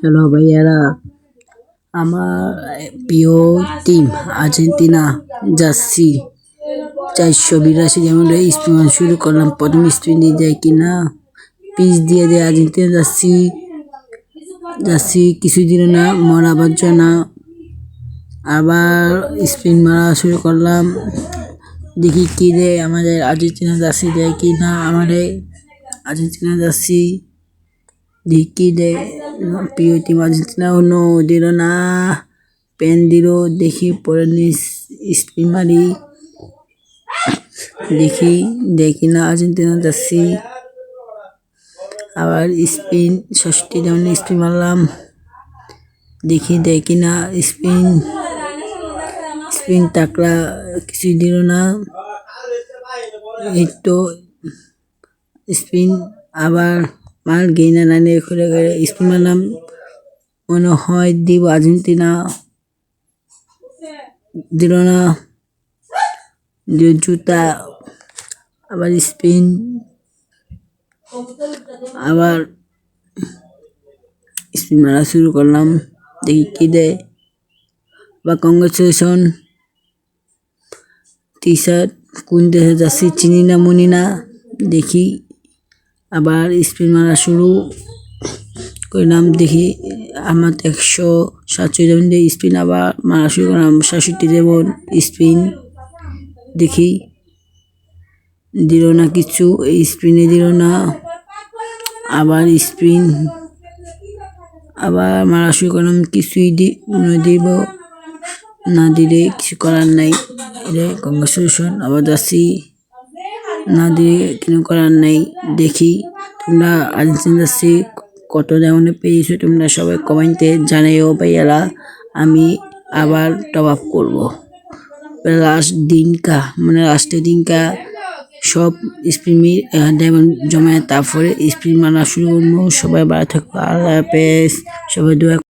Hello ভাইয়ারা, আমার প্রিয় টিম আর্জেন্টিনা জার্সি 482 যেমন স্পিন শুরু করলাম। প্রথম স্পিন দিয়ে যায় কিনা পিচ দিয়ে দেয় আর্জেন্টিনা জার্সি কিছু দিল না, মরাবার জন্য আবার স্পিন মারা শুরু করলাম। দেখি কি দেয় আমাদের আর্জেন্টিনা জার্সি, দেয় কি না আমাদের আর্জেন্টিনা জার্সি, দেখি দেয় প্রিয় টিম আর্জেন্টিনা। দিল না, পেন দিল, দেখি পরে স্পিন মারি, দেখি না আর্জেন্টিনা জার্সি। আবার স্পিন 60 যেমন স্পিন মারলাম, দেখি না স্পিন টাকলা, কিছুই দিল না। এই তো স্পিন আবার মার গেইনা নানি করে স্পিন মারলাম, মনে হয় দিব আর্জেন্টিনা, দিল না, জুতা। আবার স্পিন, আবার স্পিন মারা শুরু করলাম, দেখি কি দেয়। বা কংগ্রেচুলেশন টি শার্ট কোন দেশে যাচ্ছি চিনি না মুনি না, দেখি আবার স্পিন মারা শুরু করলাম। দেখি আমার 147 স্পিন আবার মারা শুরু করলাম, 67 যেমন স্পিন, দেখি দিল না কিছু, এই স্পিনে দিল না। আবার স্পিন আবার মারা শুরু করলাম, কিছুই দিব না, দিলে কিছু করার নাই। কংগ্রেচুলেশন আবার যাচ্ছি, না দিয়ে কিছু করার নাই। দেখি তোমরা আর্জেন্টিনা জার্সি কত দামে পেয়েছো তোমরা সবাই কমেন্টে জানাইও ভাইয়ারা। আমি আবার টপ আপ করবো লাস্টের দিনকা সব স্পিন ডায়মন্ড জমায়, তারপরে স্পিন মারা শুরু করবো। সবাই ভালো থাকবো, আল্লাহ হাফেজ, সবাই দোয়া